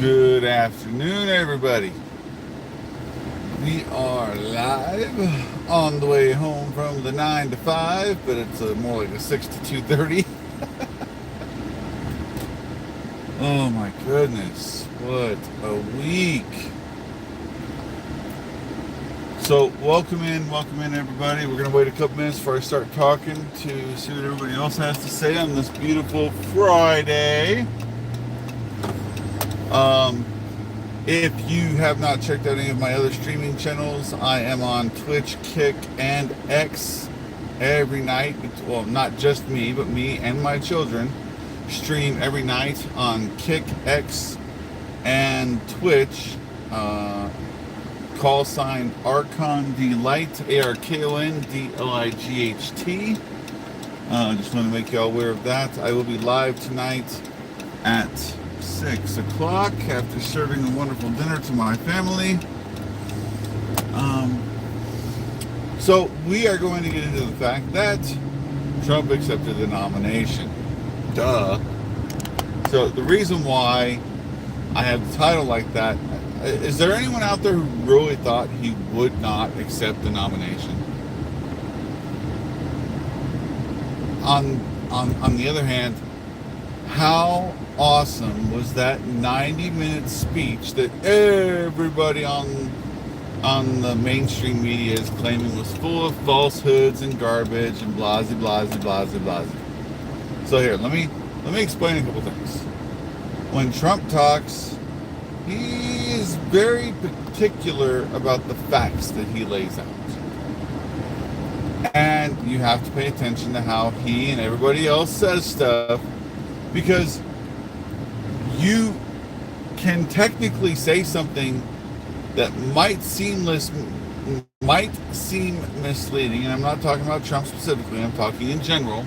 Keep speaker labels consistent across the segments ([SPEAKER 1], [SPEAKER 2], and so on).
[SPEAKER 1] Good afternoon, everybody. We are live on the way home from the 9 to 5, but it's more like a 6 to 2:30. Oh my goodness, what a week. So, welcome in, everybody. We're going to wait a couple minutes before I start talking to see what everybody else has to say on this beautiful Friday. Um, If you have not checked out any of my other streaming channels, I am on Twitch, Kick, and X every night. Well, not just me, but me and my children stream every night on Kick, X, and Twitch. Call sign Archon Delight, ARKON just want to make you all aware of that. I will be live tonight at 6 o'clock after serving a wonderful dinner to my family. Um, so we are going to get into the fact that Trump accepted the nomination. Duh. So the reason why I have the title like that, is there anyone out there who really thought he would not accept the nomination? On the other hand, how awesome was that 90-minute speech that everybody on the mainstream media is claiming was full of falsehoods and garbage and blah blah blah blah blah. So here, let me explain a couple things. When Trump talks, he is very particular about the facts that he lays out. And you have to pay attention to how he and everybody else says stuff, because you can technically say something that might seem misleading, and I'm not talking about Trump specifically, I'm talking in general.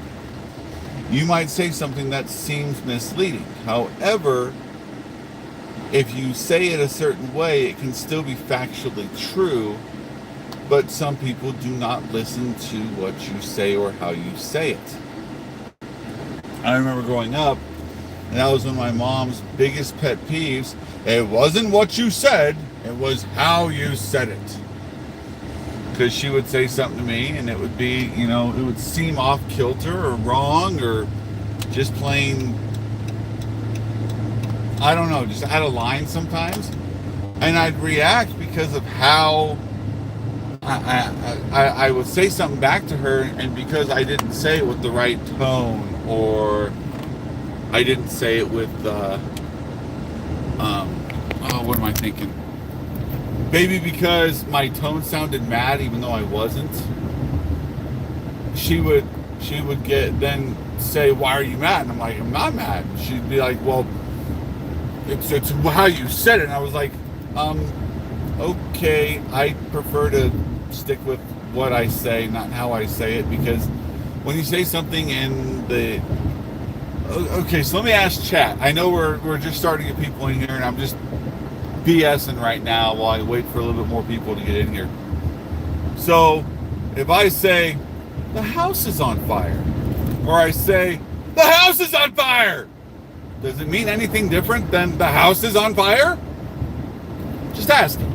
[SPEAKER 1] You might say something that seems misleading. However, if you say it a certain way, it can still be factually true, but some people do not listen to what you say or how you say it. I remember growing up, and that was one of my mom's biggest pet peeves. It wasn't what you said, it was how you said it. Because she would say something to me, and it would be, it would seem off kilter or wrong or just plain, I don't know, just out of line sometimes. And I'd react because of how I would say something back to her, and because I didn't say it with the right tone, or I didn't say it with what am I thinking? Maybe because my tone sounded mad even though I wasn't. She would then say, "Why are you mad?" And I'm like, "I'm not mad." She'd be like, "Well, it's how you said it." And I was like, okay, I prefer to stick with what I say, not how I say it, because when you say something in the... Okay, so let me ask chat. I know we're just starting to get people in here, and I'm just BSing right now while I wait for a little bit more people to get in here. So, if I say, the house is on fire, or I say, the house is on fire, does it mean anything different than the house is on fire? Just asking.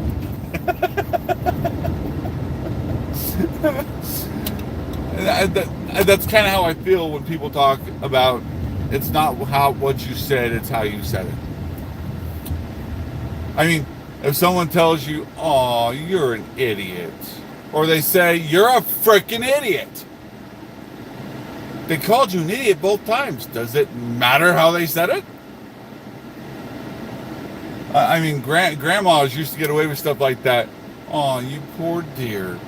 [SPEAKER 1] That's kind of how I feel when people talk about, it's not what you said, it's how you said it. I mean, if someone tells you, "Oh, you're an idiot," or they say, "You're a freaking idiot," they called you an idiot both times. Does it matter how they said it? I mean, grandmas used to get away with stuff like that. "Oh, you poor dear.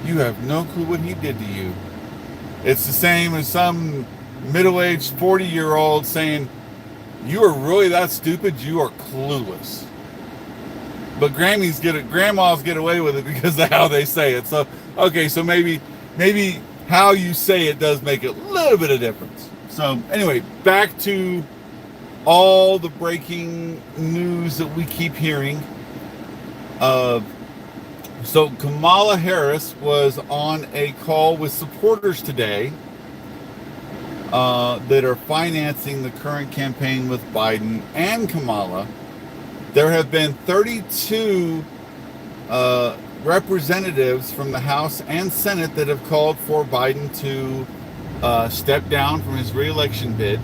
[SPEAKER 1] You have no clue what he did to you." It's the same as some middle-aged 40-year-old saying, "You are really that stupid? You are clueless." But grandmas get away with it because of how they say it. So, okay, so maybe how you say it does make a little bit of difference. So, anyway, back to all the breaking news that we keep hearing. So Kamala Harris was on a call with supporters today that are financing the current campaign with Biden and Kamala. There have been 32 representatives from the House and Senate that have called for Biden to step down from his re-election bid.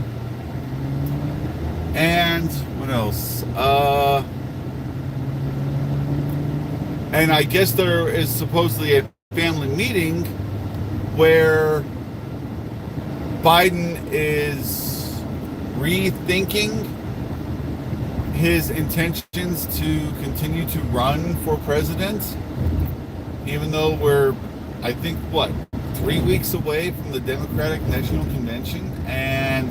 [SPEAKER 1] And what else? And I guess there is supposedly a family meeting where Biden is rethinking his intentions to continue to run for president, even though we're, I think, 3 weeks away from the Democratic National Convention, and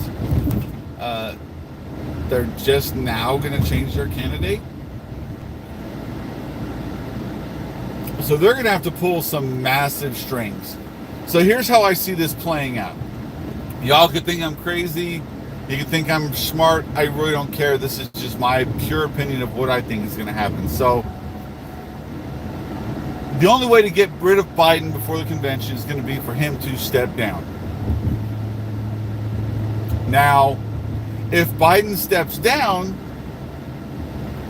[SPEAKER 1] they're just now going to change their candidate. So they're going to have to pull some massive strings. So here's how I see this playing out. Y'all could think I'm crazy. You can think I'm smart. I really don't care. This is just my pure opinion of what I think is going to happen. So the only way to get rid of Biden before the convention is going to be for him to step down. Now, if Biden steps down,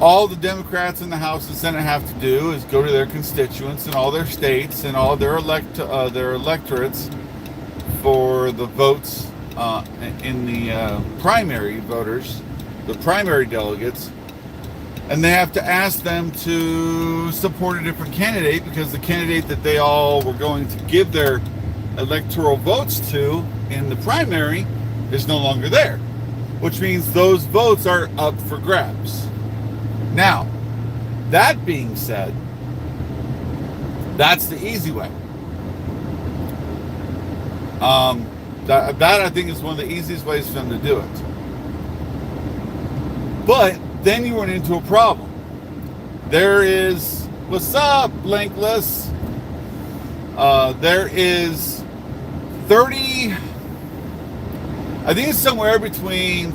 [SPEAKER 1] all the Democrats in the House and Senate have to do is go to their constituents in all their states and all their electorates for the votes in the primary voters, the primary delegates, and they have to ask them to support a different candidate because the candidate that they all were going to give their electoral votes to in the primary is no longer there, which means those votes are up for grabs. Now, that being said, that's the easy way. That I think is one of the easiest ways for them to do it. But then you run into a problem. There is, what's up, Blankless? There is 30, I think it's somewhere between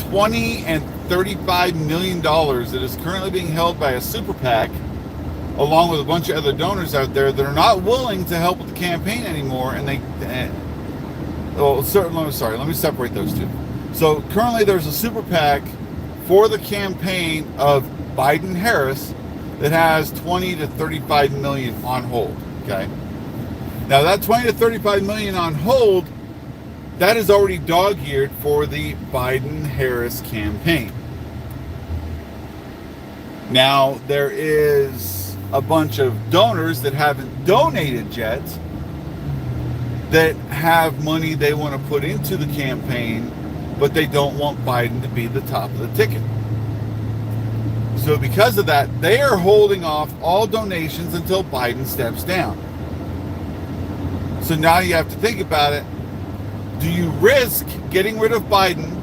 [SPEAKER 1] 20 and $35 million that is currently being held by a super PAC, along with a bunch of other donors out there that are not willing to help with the campaign anymore. And let me separate those two. So currently there's a super PAC for the campaign of Biden-Harris that has 20 to 35 million on hold. Okay. Now that 20 to 35 million on hold, that is already dog-eared for the Biden-Harris campaign. Now, there is a bunch of donors that haven't donated yet that have money they want to put into the campaign, but they don't want Biden to be the top of the ticket. So because of that, they are holding off all donations until Biden steps down. So now you have to think about it. Do you risk getting rid of Biden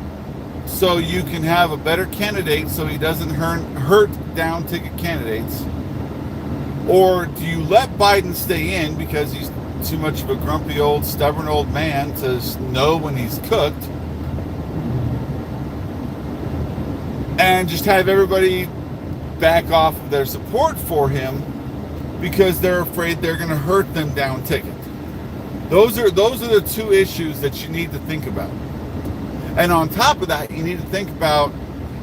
[SPEAKER 1] so you can have a better candidate so he doesn't hurt down ticket candidates? Or do you let Biden stay in because he's too much of a grumpy old stubborn old man to know when he's cooked, and just have everybody back off of their support for him because they're afraid they're going to hurt them down ticket? Those are the two issues that you need to think about. And on top of that, you need to think about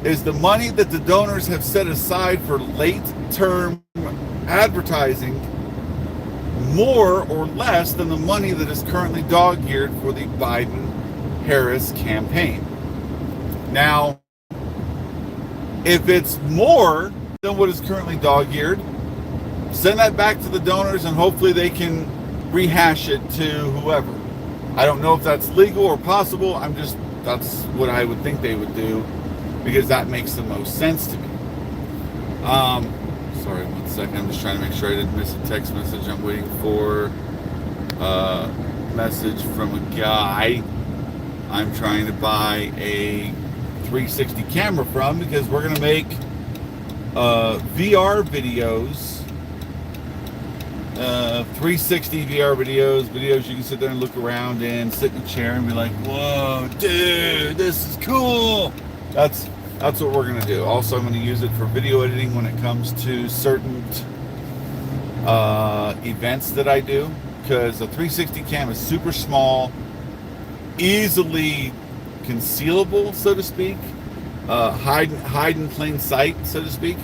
[SPEAKER 1] is the money that the donors have set aside for late term advertising more or less than the money that is currently dog-eared for the Biden-Harris campaign. Now, if it's more than what is currently dog-eared, send that back to the donors and hopefully they can rehash it to whoever. I don't know if that's legal or possible. That's what I would think they would do because that makes the most sense to me. Sorry, 1 second. I'm just trying to make sure I didn't miss a text message. I'm waiting for a message from a guy I'm trying to buy a 360 camera from because we're going to make VR videos. 360 VR videos you can sit there and look around and sit in a chair and be like, whoa, dude, this is cool. That's what we're going to do. Also, I'm going to use it for video editing when it comes to certain events that I do, because the 360 cam is super small, easily concealable, so to speak. hide in plain sight, so to speak.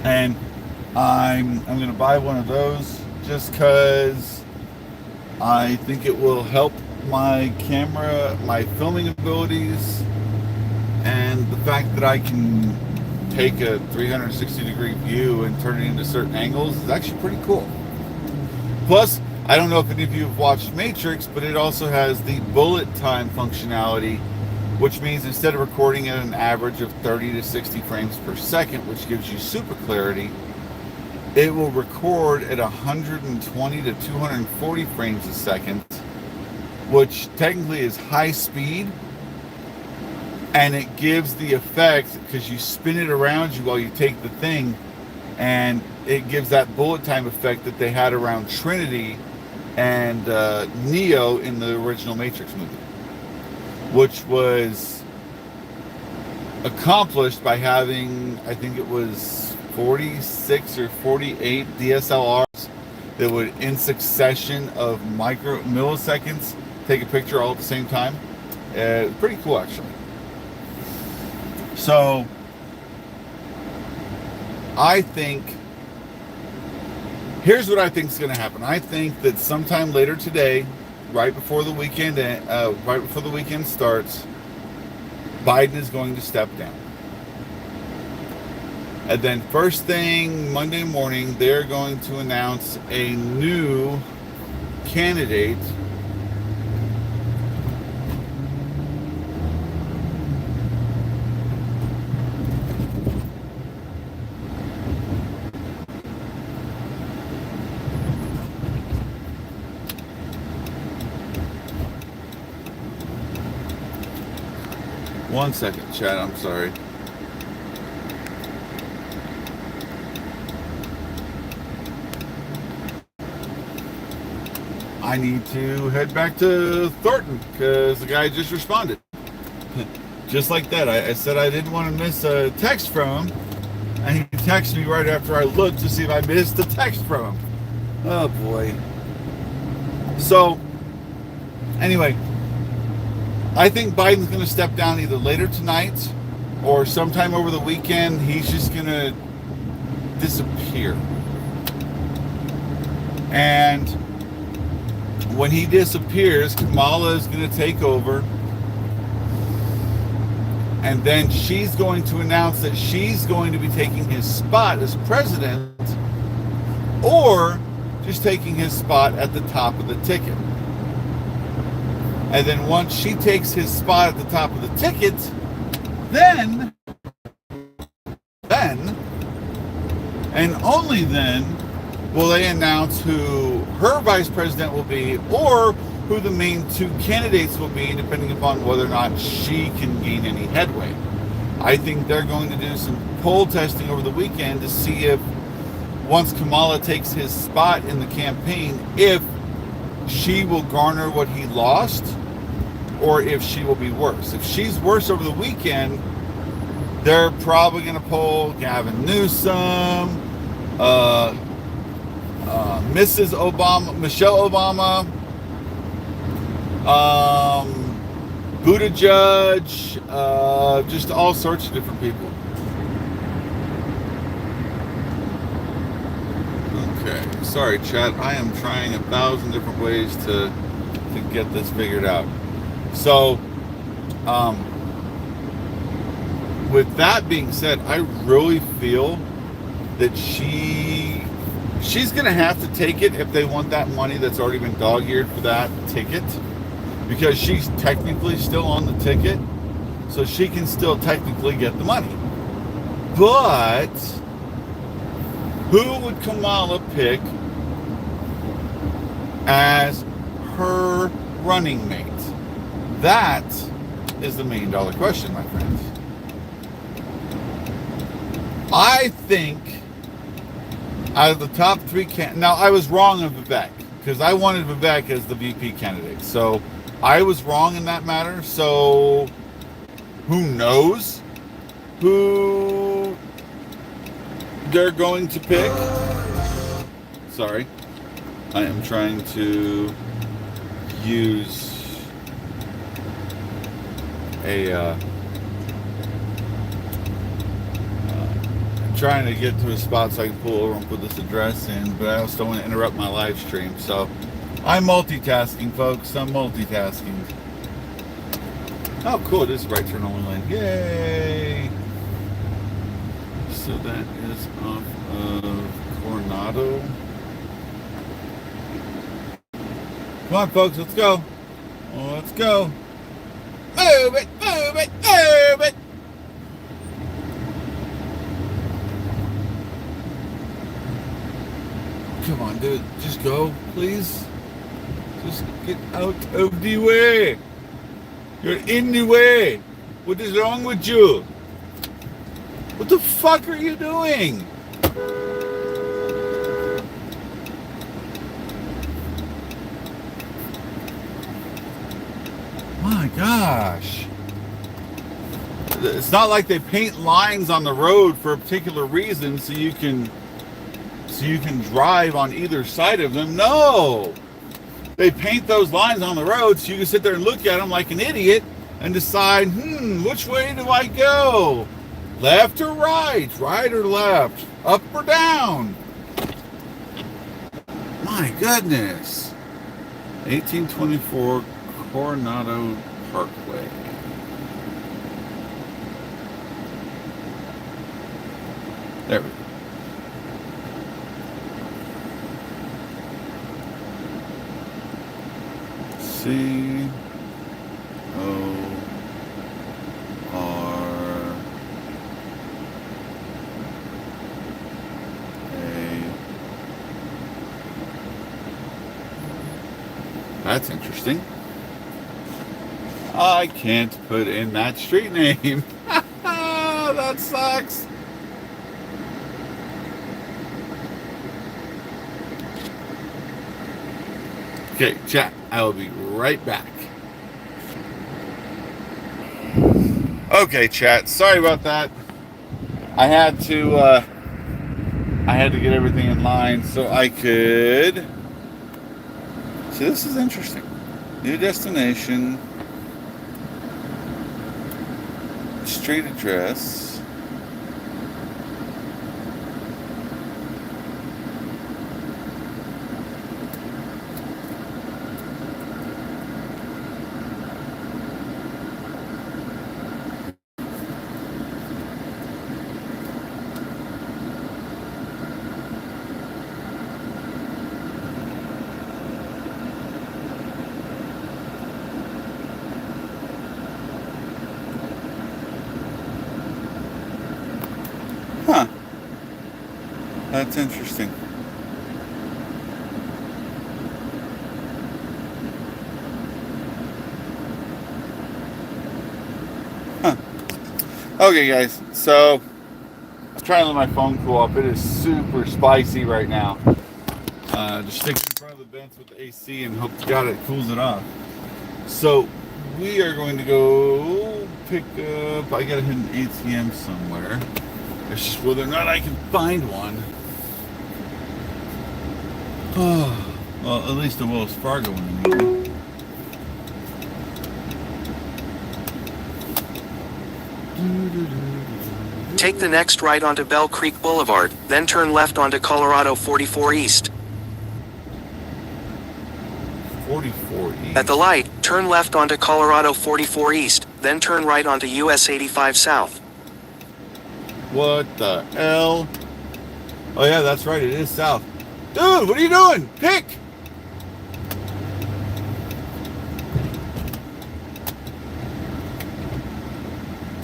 [SPEAKER 1] And I'm going to buy one of those just because I think it will help my camera, my filming abilities, and the fact that I can take a 360-degree view and turn it into certain angles is actually pretty cool. Plus, I don't know if any of you have watched Matrix, but it also has the bullet time functionality, which means instead of recording at an average of 30 to 60 frames per second, which gives you super clarity, it will record at 120 to 240 frames a second, which technically is high speed, and it gives the effect because you spin it around you while you take the thing, and it gives that bullet time effect that they had around Trinity and Neo in the original Matrix movie, which was accomplished by having, I think it was 46 or 48 DSLRs that would, in succession of milliseconds, take a picture all at the same time. Pretty cool, actually. So, I think, here's what I think is going to happen. I think that sometime later today, right before the weekend starts, Biden is going to step down. And then first thing Monday morning, they're going to announce a new candidate. One second, chat, I'm sorry. I need to head back to Thornton because the guy just responded. Just like that. I said I didn't want to miss a text from him, and he texted me right after I looked to see if I missed a text from him. Oh boy. So, anyway, I think Biden's going to step down either later tonight or sometime over the weekend. He's just going to disappear. And when he disappears, Kamala is going to take over. And then she's going to announce that she's going to be taking his spot as president, or just taking his spot at the top of the ticket. And then once she takes his spot at the top of the ticket, then, and only then, will they announce who her vice president will be, or who the main two candidates will be, depending upon whether or not she can gain any headway. I think they're going to do some poll testing over the weekend to see if, once Kamala takes his spot in the campaign, if she will garner what he lost, or if she will be worse. If she's worse over the weekend, they're probably going to poll Gavin Newsom, Mrs. Obama, Michelle Obama, Buttigieg, just all sorts of different people. Okay, sorry chat, I am trying 1,000 different ways to get this figured out. So, with that being said, I really feel that she's going to have to take it if they want that money that's already been dog-eared for that ticket, because she's technically still on the ticket, so she can still technically get the money. But who would Kamala pick as her running mate? That is the million-dollar question, my friends. I think out of the top three now I was wrong on Vivek, because I wanted Vivek as the VP candidate. So I was wrong in that matter. So who knows who they're going to pick? Sorry. I am trying to use trying to get to a spot so I can pull over and put this address in, but I also don't want to interrupt my live stream. So I'm multitasking, folks. I'm multitasking. Oh, cool. This is right turn only lane. Yay! So that is off of Coronado. Come on, folks. Let's go. Oh, let's go. Move it, move it, move it. Come on, dude. Just go, please. Just get out of the way. You're in the way. What is wrong with you? What the fuck are you doing? My gosh. It's not like they paint lines on the road for a particular reason so you can drive on either side of them. No. They paint those lines on the road so you can sit there and look at them like an idiot and decide, which way do I go? Left or right? Right or left? Up or down? My goodness. 1824 Coronado Parkway. There we go. C-O-R-A. That's interesting. I can't put in that street name. That sucks. Okay, chat. I will be right back. Okay, chat. Sorry about that. I had to get everything in line so I could. See, this is interesting. New destination. Street address. Huh. That's interesting. Huh. Okay, guys. So, I'm trying to let my phone cool off. It is super spicy right now. Just stick it in front of the vents with the AC and hope to God it cools it off. So, we are going to go pick up. I gotta hit an ATM somewhere. It's just whether or not I can find one. Oh, well, at least a Wells Fargo one. Anyway.
[SPEAKER 2] Take the next right onto Bell Creek Boulevard, then turn left onto Colorado 44 East.
[SPEAKER 1] 44 East.
[SPEAKER 2] At the light, turn left onto Colorado 44 East, then turn right onto US 85 South.
[SPEAKER 1] What the hell? Oh yeah, that's right, it is south. Dude, what are you doing? Pick!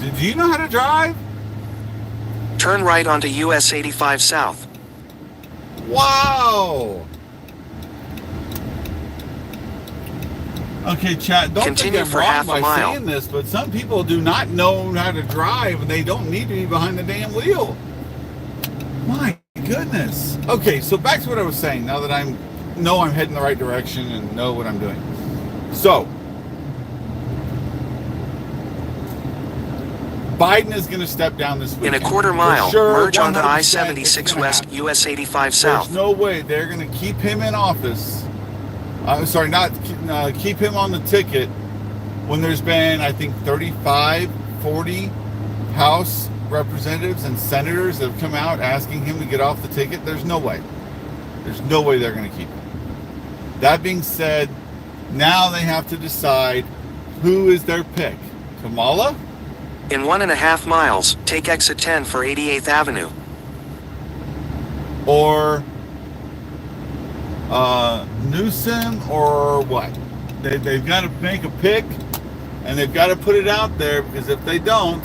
[SPEAKER 1] Do you know how to drive?
[SPEAKER 2] Turn right onto US 85 South.
[SPEAKER 1] Wow! Okay, chat, don't
[SPEAKER 2] Continue
[SPEAKER 1] think I'm
[SPEAKER 2] for
[SPEAKER 1] wrong
[SPEAKER 2] half a
[SPEAKER 1] by
[SPEAKER 2] mile.
[SPEAKER 1] saying this, but some people do not know how to drive and they don't need to be behind the damn wheel. My goodness. Okay, so back to what I was saying, now that I'm heading the right direction and know what I'm doing. So, Biden is going to step down this weekend.
[SPEAKER 2] In a quarter mile,
[SPEAKER 1] sure,
[SPEAKER 2] merge onto
[SPEAKER 1] 100%
[SPEAKER 2] I-76 West,
[SPEAKER 1] happen.
[SPEAKER 2] US 85 South.
[SPEAKER 1] There's no way they're going to keep him in office. I'm sorry, not keep him on the ticket when there's been, I think, 35, 40 House representatives and senators that have come out asking him to get off the ticket? There's no way. There's no way they're going to keep him. That being said, now they have to decide who is their pick. Kamala?
[SPEAKER 2] In 1.5 miles, take exit 10 for 88th Avenue.
[SPEAKER 1] Or Newsom, or what? They've got to make a pick, and they've got to put it out there, because if they don't,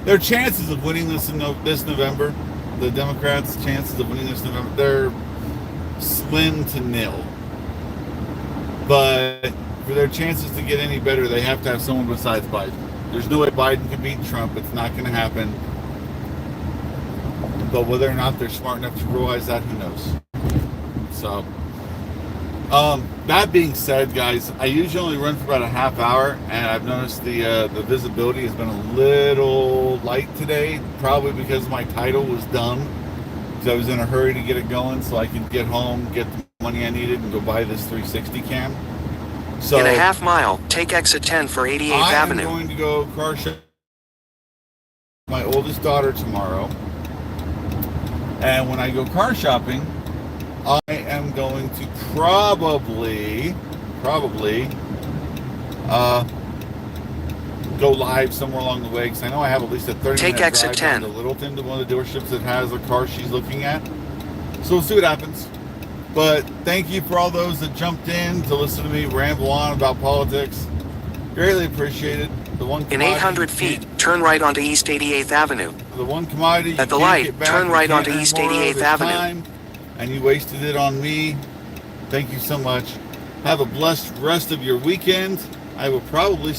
[SPEAKER 1] their chances of winning this this November, the Democrats' chances of winning this November, they're slim to nil. But for their chances to get any better, they have to have someone besides Biden. There's no way Biden can beat Trump. It's not going to happen. But whether or not they're smart enough to realize that, who knows? So, that being said, guys, I usually only run for about a half hour, and I've noticed the visibility has been a little light today, probably because my title was dumb, because I was in a hurry to get it going so I could get home, get the money I needed, and go buy this 360 cam. So
[SPEAKER 2] in a half mile, take exit 10 for 88th Avenue.
[SPEAKER 1] I'm going to go car shop with my oldest daughter tomorrow, and when I go car shopping, I am going to probably go live somewhere along the way, because I know I have at least a 30-minute
[SPEAKER 2] Take exit
[SPEAKER 1] drive
[SPEAKER 2] 10
[SPEAKER 1] to Littleton, to one of the dealerships that has a car she's looking at. So we'll see what happens. But thank you for all those that jumped in to listen to me ramble on about politics. Greatly appreciated. The one
[SPEAKER 2] In 800 feet, turn right onto East 88th Avenue.
[SPEAKER 1] The one commodity you
[SPEAKER 2] At the
[SPEAKER 1] can't
[SPEAKER 2] light,
[SPEAKER 1] get back,
[SPEAKER 2] turn
[SPEAKER 1] you
[SPEAKER 2] right
[SPEAKER 1] can't
[SPEAKER 2] onto
[SPEAKER 1] earn
[SPEAKER 2] East
[SPEAKER 1] more of
[SPEAKER 2] 88th
[SPEAKER 1] the
[SPEAKER 2] Avenue.
[SPEAKER 1] time, and you wasted it on me. Thank you so much. Have a blessed rest of your weekend. I will probably